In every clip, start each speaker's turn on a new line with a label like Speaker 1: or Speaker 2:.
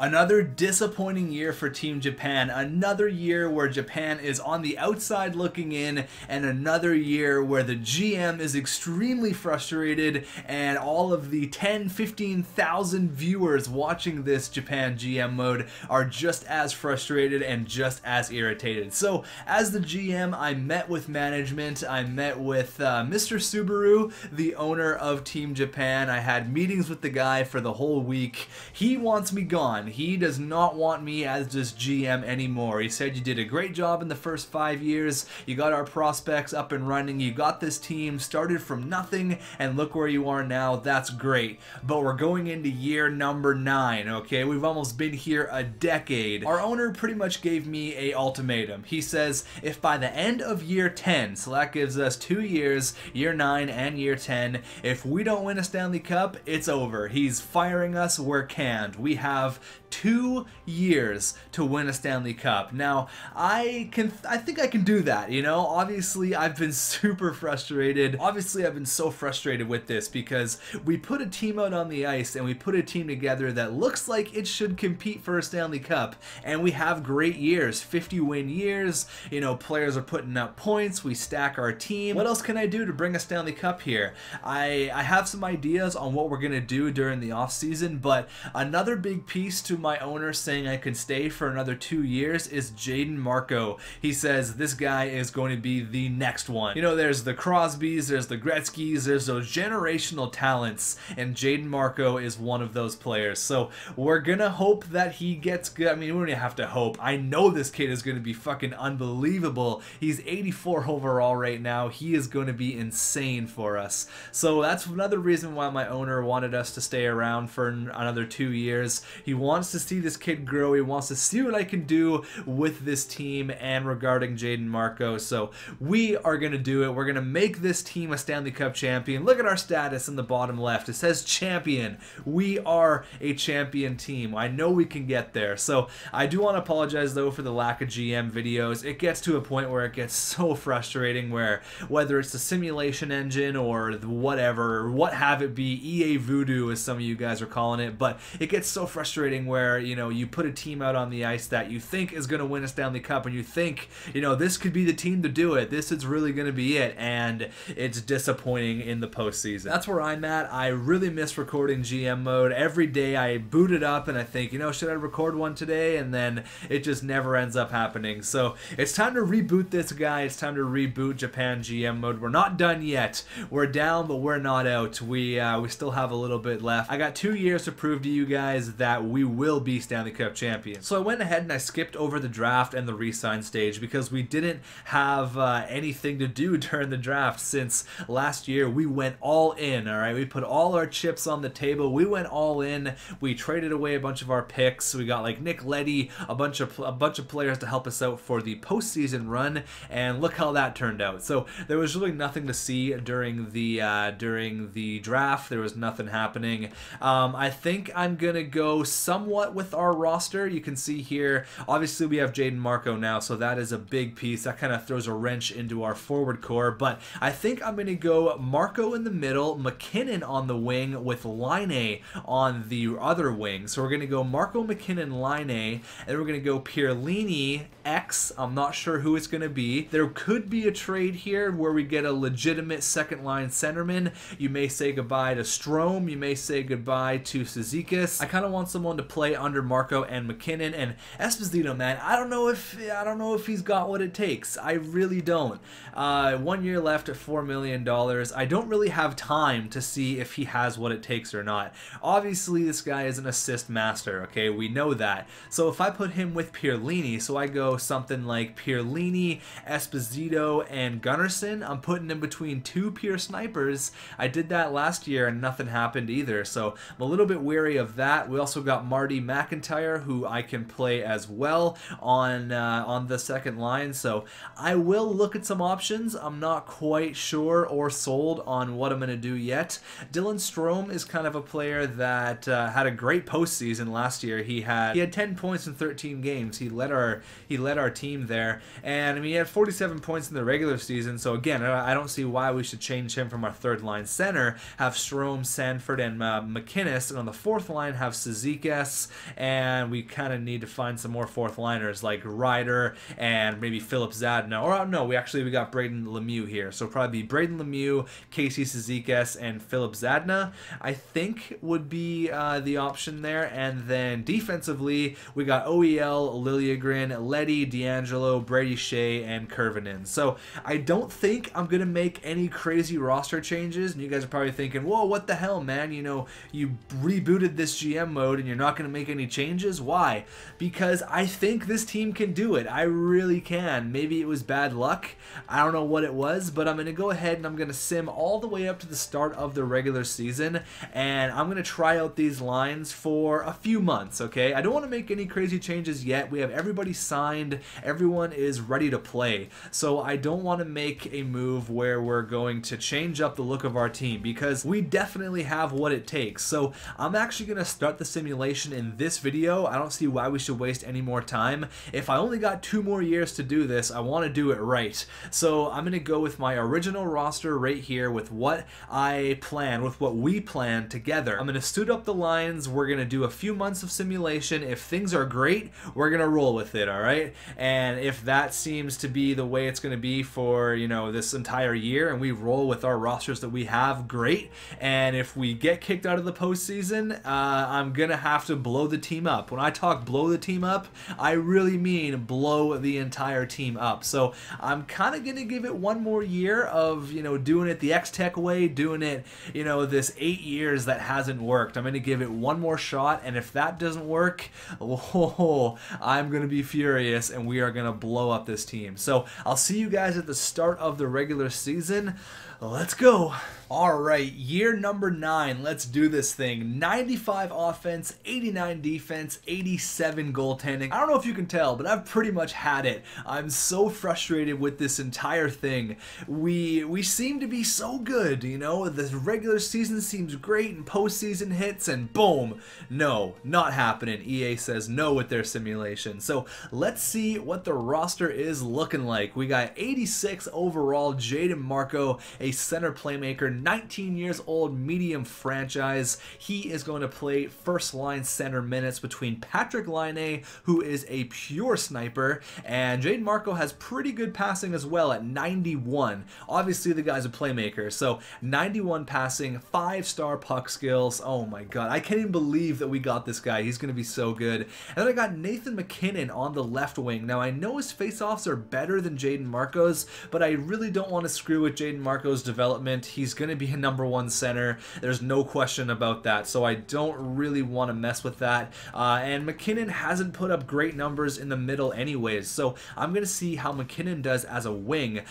Speaker 1: Another disappointing year for Team Japan, another year where Japan is on the outside looking in, and another year where the GM is extremely frustrated and all of the 10-15,000 viewers watching this Japan GM mode are just as frustrated and just as irritated. So as the GM, I met with management, I met with Mr. Subaru, the owner of Team Japan. I had meetings with the guy for the whole week. He wants me gone. He does not want me as this GM anymore. He said, you did a great job in the first 5 years. You got our prospects up and running. You got this team started from nothing, and look where you are now. That's great. But we're going into year number 9, okay? We've almost been here a decade. Our owner pretty much gave me a ultimatum. He says, if by the end of year 10, so that gives us 2 years, year 9 and year 10, if we don't win a Stanley Cup, it's over. He's firing us. We're canned. We have 2 years to win a Stanley Cup. Now, I think I can do that, you know? Obviously, I've been super frustrated. Obviously, I've been so frustrated with this because we put a team out on the ice and we put a team together that looks like it should compete for a Stanley Cup, and we have great years, 50-win years, you know, players are putting up points, we stack our team. What else can I do to bring a Stanley Cup here? I have some ideas on what we're going to do during the offseason, but another big piece to my owner saying I could stay for another 2 years is Jaden Marco. He says this guy is going to be the next one. You know, there's the Crosbys, there's the Gretzkys, there's those generational talents, and Jaden Marco is one of those players. So we're gonna hope that he gets good. I mean, we don't even have to hope. I know this kid is gonna be fucking unbelievable. He's 84 overall right now. He is going to be insane for us. So that's another reason why my owner wanted us to stay around for another 2 years. He wants to see this kid grow. He wants to see what I can do with this team and regarding Jaden Marco. So we are going to do it. We're going to make this team a Stanley Cup champion. Look at our status in the bottom left. It says champion. We are a champion team. I know we can get there. So I do want to apologize though for the lack of GM videos. It gets to a point where it gets so frustrating where whether it's the simulation engine or whatever, what have it be, EA Voodoo as some of you guys are calling it, but it gets so frustrating where, you know, you put a team out on the ice that you think is going to win a Stanley Cup and you think, you know, this could be the team to do it. This is really going to be it, and it's disappointing in the postseason. That's where I'm at. I really miss recording GM mode. Every day I boot it up and I think, you know, should I record one today? And then it just never ends up happening. So it's time to reboot this guy. It's time to reboot Japan GM mode. We're not done yet. We're down, but we're not out. We still have a little bit left. I got 2 years to prove to you guys that we will be Stanley Cup champions. So I went ahead and I skipped over the draft and the re-sign stage because we didn't have anything to do during the draft since last year. We went all in, all right? We put all our chips on the table. We went all in. We traded away a bunch of our picks. We got like Nick Leddy, a bunch of players to help us out for the postseason run, and look how that turned out. So there was really nothing to see during the draft. There was nothing happening. I think I'm gonna go somewhat with our roster. You can see here, obviously we have Jaden Marco now, so that is a big piece. That kind of throws a wrench into our forward core, but I think I'm gonna go Marco in the middle, McKinnon on the wing with Line on the other wing. So we're gonna go Marco, McKinnon, Line, and we're gonna go Pierlini X. I'm not sure who it's gonna be. There could be a trade here where we get a legitimate second line centerman. You may say goodbye to Strome. You may say goodbye to Cizikas. I kind of want someone to play under Marco and McKinnon, and Esposito, man, I don't know if he's got what it takes. I really don't. 1 year left at $4 million. I don't really have time to see if he has what it takes or not. Obviously, this guy is an assist master, okay? We know that. So if I put him with Pierlini, so I go something like Pierlini, Esposito, and Gunnarsson, I'm putting him between 2 pure snipers. I did that last year and nothing happened either, so I'm a little bit wary of that. We also got Marty McIntyre, who I can play as well on the second line, so I will look at some options. I'm not quite sure or sold on what I'm going to do yet. Dylan Strome is kind of a player that had a great postseason last year. He had 10 points in 13 games. He led our team there, and I mean he had 47 points in the regular season. So again, I don't see why we should change him from our third line center. Have Strome, Sanford, and McInnes, and on the fourth line have Cizikas, defense, and we kind of need to find some more fourth liners like Ryder and maybe Philip Zadina. Or no, we got Braden Lemieux here, so probably Braden Lemieux, Casey Cizikas, and Philip Zadina, I think would be the option there. And then defensively, we got OEL, Liljegren, Leddy, D'Angelo, Brady Shea, and Kurvinen. So I don't think I'm gonna make any crazy roster changes, and you guys are probably thinking, whoa, what the hell, man? You know, you rebooted this GM mode and you're not gonna make any changes. Why? Because I think this team can do it. I really can. Maybe it was bad luck, I don't know what it was, but I'm gonna go ahead and I'm gonna sim all the way up to the start of the regular season, and I'm gonna try out these lines for a few months. Okay, I don't want to make any crazy changes yet. We have everybody signed, everyone is ready to play, so I don't want to make a move where we're going to change up the look of our team, because we definitely have what it takes. So I'm actually going to start the simulation in this video. I don't see why we should waste any more time. If I only got 2 more years to do this, I want to do it right. So I'm going to go with my original roster right here with what I plan, with what we plan together. I'm going to suit up the lines. We're going to do a few months of simulation. If things are great, we're going to roll with it, all right? And if that seems to be the way it's going to be for, you know, this entire year, and we roll with our rosters that we have, great. And if we get kicked out of the postseason, I'm going to have to blow the team up. When I talk blow the team up, I really mean blow the entire team up. So I'm kind of going to give it 1 more year of, you know, doing it the X-Tech way, doing it, you know, this 8 years that hasn't worked. I'm going to give it 1 more shot, and if that doesn't work, oh, I'm going to be furious, and we are going to blow up this team. So I'll see you guys at the start of the regular season. Let's go. All right, year number 9. Let's do this thing. 95 offense, 89 defense, 87 goaltending. I don't know if you can tell, but I've pretty much had it. I'm so frustrated with this entire thing. We seem to be so good, you know? The regular season seems great, and postseason hits, and boom. No, not happening. EA says no with their simulation. So let's see what the roster is looking like. We got 86 overall, Jaden Marco, a center playmaker, 19 years old, medium franchise. He is going to play first line center minutes between Patrick Laine, who is a pure sniper, and Jaden Marco has pretty good passing as well at 91. Obviously the guy's a playmaker, so 91 passing, 5-star puck skills. Oh my god, I can't even believe that we got this guy. He's going to be so good. And then I got Nathan McKinnon on the left wing. Now I know his faceoffs are better than Jaden Marco's, but I really don't want to screw with Jaden Marco's development. He's going to be a #1 center. There's no question about that, so I don't really want to mess with that. And McKinnon hasn't put up great numbers in the middle anyways, so I'm going to see how McKinnon does as a wing.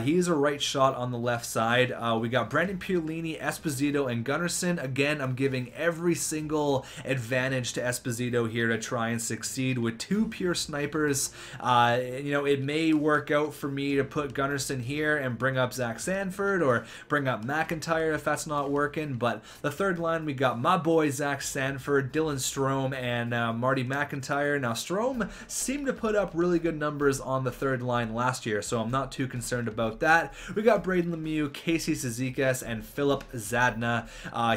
Speaker 1: He is a right shot on the left side. We got Brandon Pierlini, Esposito, and Gunnarsson. Again, I'm giving every single advantage to Esposito here to try and succeed with 2 pure snipers. You know, it may work out for me to put Gunnarsson here and bring up Zach Sanford, or bring up McIntyre if that's not working. But the third line, we got my boy Zach Sanford, Dylan Strome, and Marty McIntyre. Now Strome seemed to put up really good numbers on the third line last year, so I'm not too concerned about that. We got Braden Lemieux, Casey Cizikas, and Philip Zadina.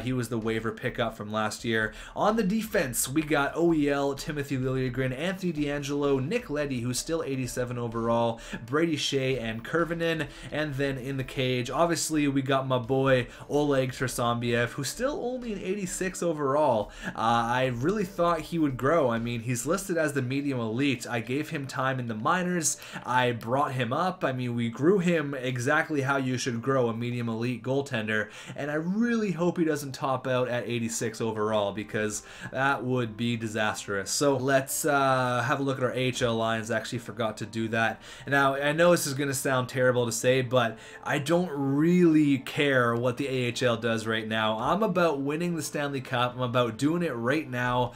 Speaker 1: He was the waiver pickup from last year. On the defense, we got OEL, Timothy Liljegren, Anthony D'Angelo, Nick Leddy, who's still 87 overall, Brady Shea, and Kurvinen. And then in the cage, obviously we got my boy Oleg Trersambiev, who's still only an 86 overall. I really thought he would grow. I mean, he's listed as the medium elite. I gave him time in the minors. I brought him up. I mean, we grew him exactly how you should grow a medium elite goaltender, and I really hope he doesn't top out at 86 overall, because that would be disastrous. So let's have a look at our AHL lines. I actually forgot to do that. Now, I know this is going to sound terrible to say, but I don't really care what the AHL does right now. I'm about winning the Stanley Cup. I'm about doing it right now,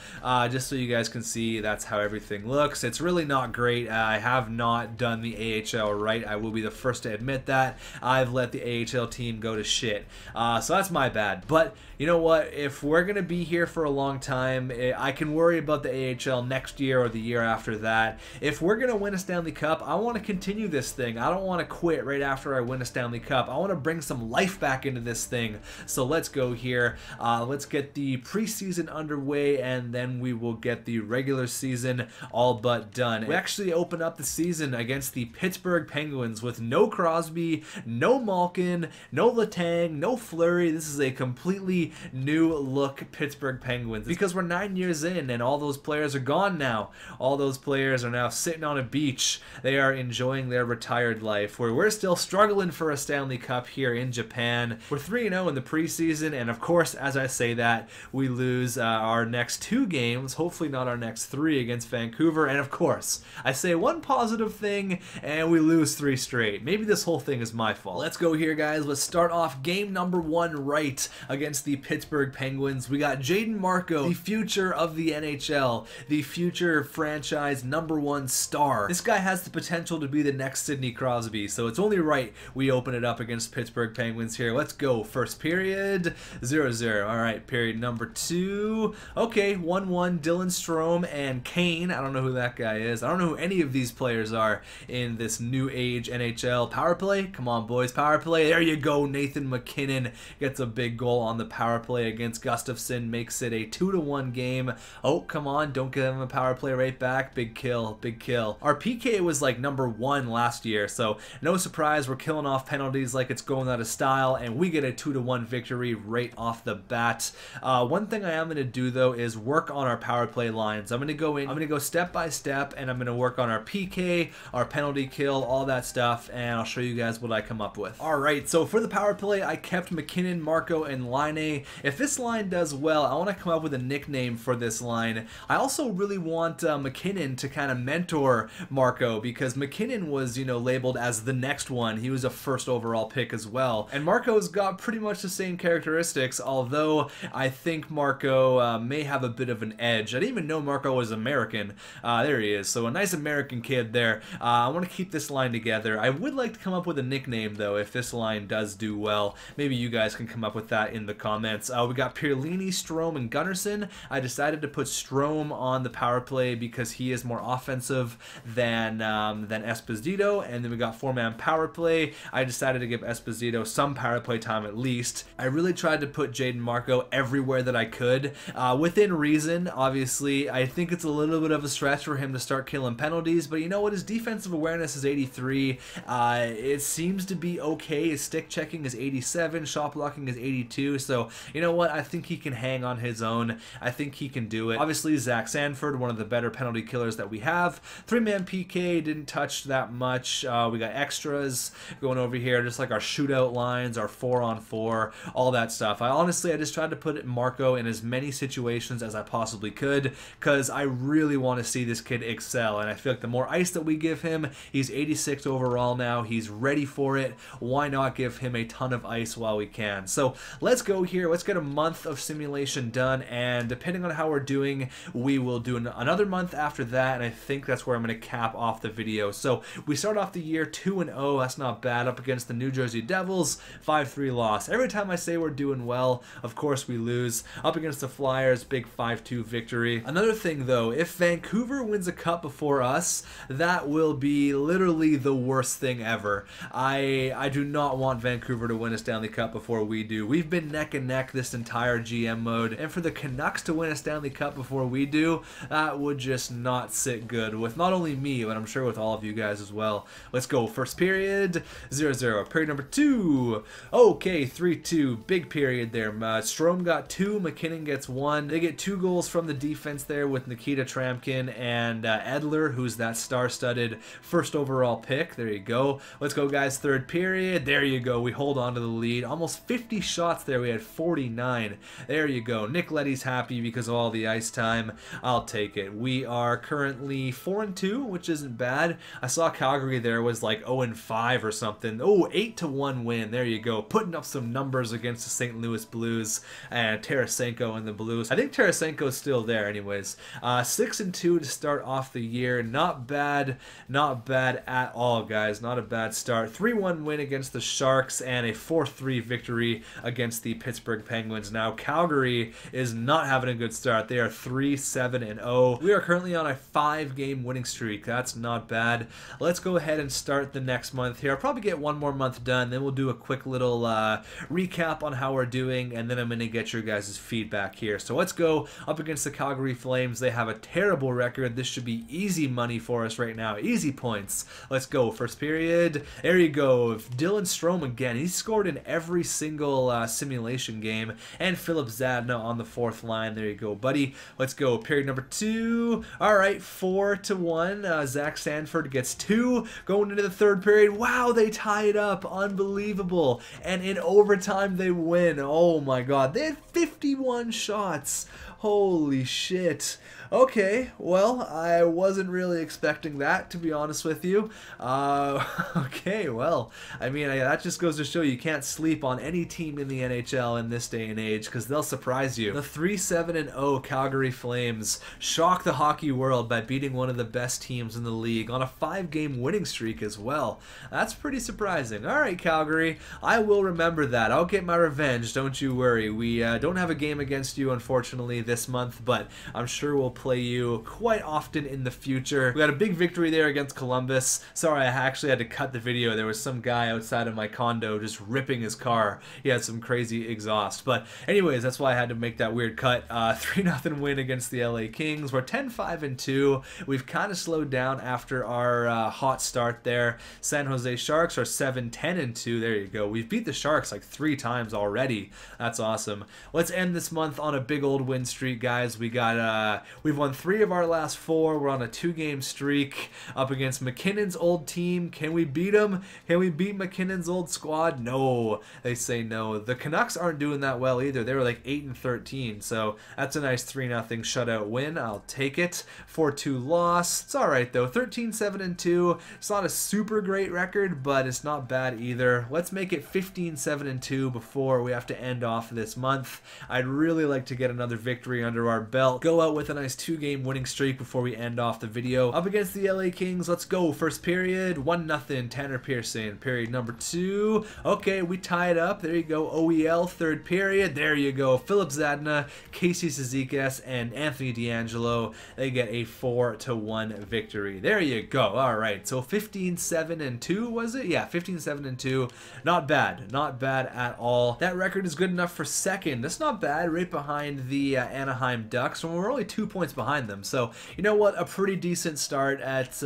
Speaker 1: just so you guys can see that's how everything looks. It's really not great. I have not done the AHL right. I will be the first to admit that. I've let the AHL team go to shit. So that's my bad. But you know what? If we're going to be here for a long time, I can worry about the AHL next year or the year after that. If we're going to win a Stanley Cup, I want to continue this thing. I don't want to quit right after I win a Stanley Cup. I want to bring some life back into this thing. So let's go here. Let's get the preseason underway and then we will get the regular season all but done. We actually open up the season against the Pittsburgh Penguins with no Crosby, no Malkin, no Letang, no Fleury. This is a completely new look Pittsburgh Penguins because we're 9 years in and all those players are gone now. All those players are now sitting on a beach. They are enjoying their retired life, where we're still struggling for a Stanley Cup here in Japan. We're 3-0 in the preseason, and of course, as I say that, we lose our next 2 games, hopefully not our next 3 against Vancouver, and of course, I say one positive thing, and we lose 3 straight. Maybe this whole thing is my fault. Let's go here, guys. Let's start off game number 1 right against the Pittsburgh Penguins. We got Jaden Marco, the future of the NHL, the future franchise #1 star. This guy has the potential to be the next Sidney Crosby, so it's only right we open it up against Pittsburgh Penguins here. Let's go. First period, 0-0. All right, period number 2. Okay, 1-1. Dylan Strome and Kane. I don't know who that guy is. I don't know who any of these players are in this new age NHL. Power play? Come on, boys. Power play. There you go. Nathan McKinnon gets a big goal on the power play against Gustafsson. Makes it a 2-1 game. Oh, come on. Don't give him a power play right back. Big kill. Big kill. Our PK was like #1 last year, so no surprise. We're killing off penalties like it's going out of style, and we get a 2-1 victory right off the bat. One thing I am going to do, though, is work on our power play lines. I'm going to go in, I'm going to go step by step, and I'm going to work on our PK, our penalty kill, all that stuff, and I'll show you guys what I come up with. Alright, so for the power play, I kept McKinnon, Marco, and Laine. If this line does well, I want to come up with a nickname for this line. I also really want McKinnon to kind of mentor Marco, because McKinnon was, you know, labeled as the next one. He was a first overall pick as well. And Marco's got pretty much the same characteristics, although I think Marco may have a bit of an edge. I didn't even know Marco was American. There he is. So a nice American kid there. I want to keep this line together. I would like to come up with a nickname, though, if this line does do well. Maybe you guys can come up with that in the comments. We got Pierlini, Strome, and Gunnarsson. I decided to put Strome on the power play because he is more offensive than Esposito. And then we got 4-man power play. I decided to give Esposito some power play time at least. I really tried to put Jaden Marco everywhere that I could, within reason. Obviously, I think it's a little bit of a stretch for him to start killing penalties, but you know what? His defensive awareness is 83. It seems to be okay. His stick checking is 87. Shot blocking is 82. So, you know what? I think he can hang on his own. I think he can do it. Obviously, Zach Sanford, one of the better penalty killers that we have. 3-man PK, didn't touch that much. We got extras going over here, just like our shootout lines, our 4-on-4, all that stuff. I just tried to put Marco in as many situations as I possibly could, because I really want to see this kid excel, and I feel like the more ice that we give him, he's 86 overall now, he's ready for it. Why not give him a ton of ice while we can? So let's go here, let's get a month of simulation done, and depending on how we're doing, we will do another month after that, and I think that's where I'm going to cap off the video. So we start off the year 2-0, that's not bad, up against the New Jersey Devils, 5-3 loss. Every time I say we're doing well, of course we lose. Up against the Flyers, big 5-2 victory. Another thing though, if Vancouver wins a cup before us, that will be literally the worst thing ever. I do not want Vancouver to win a Stanley Cup before we do. We've been neck and neck this entire GM mode, and for the Canucks to win a Stanley Cup before we do, that would just not sit good with not only me, but I'm sure with all of you guys as well. Let's go. First period, 0-0. Period number 2. Okay, 3-2. Big period there. Strome got 2, McKinnon gets 1. They get 2 goals from the defense there with Nikita Tramkin and Edler, who's that star-studded first overall pick. There you go. Let's go, guys. Third period. There you go. We hold on to the lead. Almost 50 shots there. We had 49. There you go. Nick Leddy's happy because of all the ice time. I'll take it. We are currently 4-2, which isn't bad. I saw Calgary there was like 0-5 or something. Oh, 8-1 win. There you go. Putting up some numbers against the St. Louis Blues and Tarasenko and the Blues. I think Tarasenko's still there anyways. 6-2 to start off the year. Not bad. Not bad at all, guys. Not a bad start. 3-1 win against the Sharks and a 4-3 victory against the Pittsburgh Penguins. Now, Calgary is not having a good start. They are 3-7-0. We are currently on a 5-game winning streak. That's not bad. Let's go ahead and start the next month here. I'll probably get one more month done, then we'll do a quick little recap on how we're doing, and then I'm going to get your guys' feedback here. So let's go. go up against the Calgary Flames. They have a terrible record. This should be easy money for us right now. Easy points. Let's go. First period. There you go. Dylan Strome again. He scored in every single simulation game. And Philip Zadna on the fourth line. There you go, buddy. Let's go. Period number 2. All right, 4-1. Zach Sanford gets 2 going into the third period. Wow, they tie it up. Unbelievable. And in overtime, they win. Oh my God. They had 51 shots. Holy shit. Okay, well, I wasn't really expecting that, to be honest with you. Okay, well, I mean, that just goes to show you can't sleep on any team in the NHL in this day and age, because they'll surprise you. The 3-7-0 Calgary Flames shock the hockey world by beating one of the best teams in the league on a 5-game winning streak as well. That's pretty surprising. All right, Calgary, I will remember that. I'll get my revenge, don't you worry. We don't have a game against you, unfortunately, this month, but I'm sure we'll play you quite often in the future. We got a big victory there against Columbus. Sorry, I actually had to cut the video. There was some guy outside of my condo just ripping his car. He had some crazy exhaust. But anyways, that's why I had to make that weird cut. 3-0 win against the LA Kings. We're 10-5-2. We've kind of slowed down after our hot start there. San Jose Sharks are 7-10-2. There you go. We've beat the Sharks like 3 times already. That's awesome. Let's end this month on a big old win streak, guys. We've won 3 of our last 4. We're on a 2-game streak up against McKinnon's old team. Can we beat them? Can we beat McKinnon's old squad? No. They say no. The Canucks aren't doing that well either. They were like 8-13, so that's a nice 3-0 shutout win. I'll take it. 4-2 loss. It's alright though. 13-7-2. It's not a super great record, but it's not bad either. Let's make it 15-7-2 before we have to end off this month. I'd really like to get another victory under our belt. Go out with a nice 2-game winning streak before we end off the video. Up against the LA Kings, let's go. First period, 1-0, Tanner Pearson. Period number 2. Okay, we tie it up. There you go. OEL, third period. There you go. Philip Zadna, Casey Cizikas, and Anthony D'Angelo. They get a 4-1 victory. There you go. All right, so 15-7-2 was it? Yeah, 15-7-2. Not bad. Not bad at all. That record is good enough for second. That's not bad. Right behind the Anaheim Ducks. We're only 2 points behind them, so you know what, a pretty decent start. At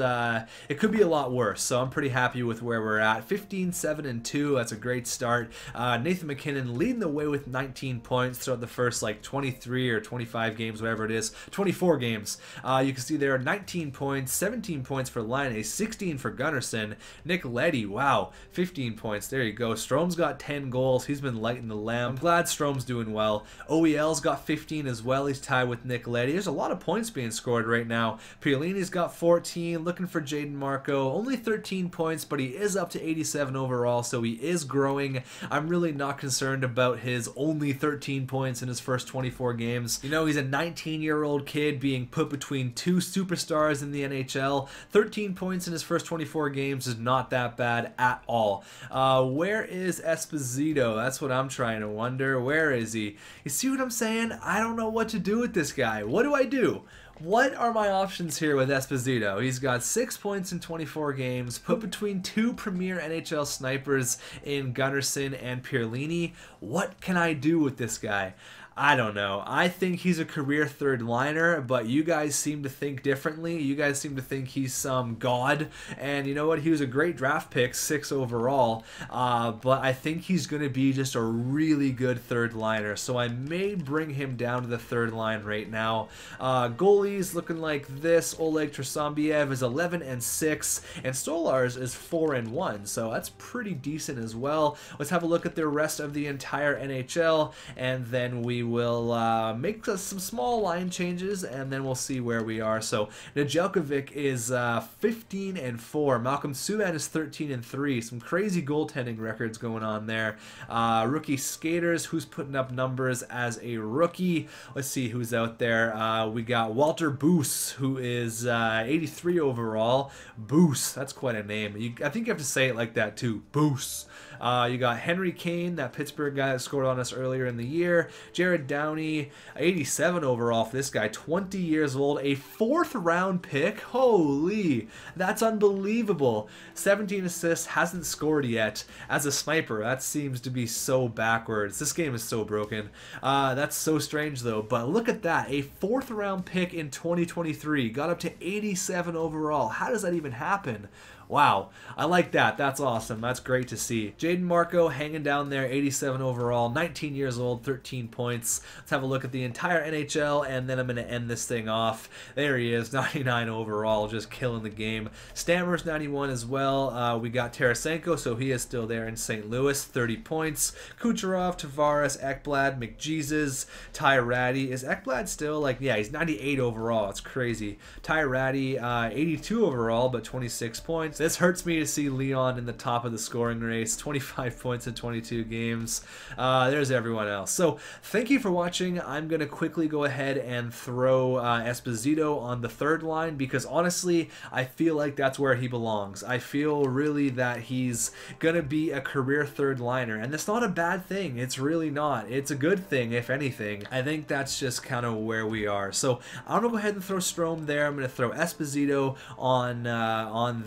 Speaker 1: it could be a lot worse, so I'm pretty happy with where we're at. 15-7-2, that's a great start. Nathan McKinnon leading the way with 19 points throughout the first like 23 or 25 games, whatever it is, 24 games. You can see there 19 points, 17 points for Laine, 16 for Gunnarsson. Nick Leddy, wow, 15 points. There you go. Strome's got 10 goals. He's been lighting the lamp. I'm glad Strome's doing well. OEL's got 15 as well. He's tied with Nick Leddy. There's a lot of points being scored right now. Piolini's got 14. Looking for Jaden Marco. Only 13 points, but he is up to 87 overall, so he is growing. I'm really not concerned about his only 13 points in his first 24 games. You know, he's a 19-year-old kid being put between 2 superstars in the NHL. 13 points in his first 24 games is not that bad at all. Where is Esposito? That's what I'm trying to wonder. Where is he? You see what I'm saying? I don't know what to do with this guy. What do I do? What are my options here with Esposito? He's got 6 points in 24 games, put between 2 premier NHL snipers in Gunnarsson and Pierlini. What can I do with this guy? I don't know. I think he's a career third liner, but you guys seem to think differently. You guys seem to think he's some god, and you know what? He was a great draft pick, 6 overall, but I think he's going to be just a really good third liner, so I may bring him down to the third line right now. Goalies looking like this. Oleg Trasambiev is 11-6, and Stolars is 4-1, so that's pretty decent as well. Let's have a look at the rest of the entire NHL, and then we will make some small line changes, and then we'll see where we are. So Nedeljkovic is 15-4. Malcolm Subban is 13-3. Some crazy goaltending records going on there. Rookie skaters, who's putting up numbers as a rookie? Let's see who's out there. We got Walter Boos, who is 83 overall. Boos, that's quite a name. I think you have to say it like that too. Boos. You got Henry Kane, that Pittsburgh guy that scored on us earlier in the year. Jared Downey, 87 overall for this guy, 20 years old, a 4th round pick. Holy, that's unbelievable. 17 assists, hasn't scored yet. As a sniper, that seems to be so backwards. This game is so broken. That's so strange though, but look at that, a 4th round pick in 2023, got up to 87 overall. How does that even happen? Wow, I like that. That's awesome. That's great to see. Jaden Marco hanging down there, 87 overall, 19 years old, 13 points. Let's have a look at the entire NHL, and then I'm going to end this thing off. There he is, 99 overall, just killing the game. Stammer's 91 as well. We got Tarasenko, so he is still there in St. Louis, 30 points. Kucherov, Tavares, Ekblad, McJesus, Ty Ratty. Is Ekblad still like, yeah, he's 98 overall. It's crazy. Ty Ratty, 82 overall, but 26 points. This hurts me to see Leon in the top of the scoring race, 25 points in 22 games. There's everyone else. So thank you for watching. I'm going to quickly go ahead and throw Esposito on the 3rd line because honestly, I feel like that's where he belongs. I feel really that he's going to be a career 3rd liner, and that's not a bad thing. It's really not. It's a good thing, if anything. I think that's just kind of where we are. So I'm going to go ahead and throw Strome there. I'm going to throw Esposito on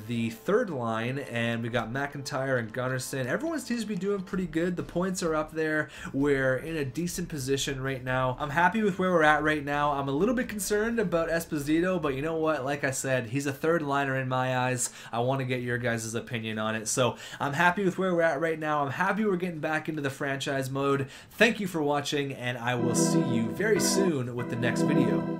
Speaker 1: the 3rd line, and we got McIntyre and Gunnarsson. Everyone seems to be doing pretty good. The points are up there. We're in a decent position right now. I'm happy with where we're at right now. I'm a little bit concerned about Esposito, but you know what? Like I said, he's a 3rd liner in my eyes. I want to get your guys' opinion on it. So I'm happy with where we're at right now. I'm happy we're getting back into the franchise mode. Thank you for watching, and I will see you very soon with the next video.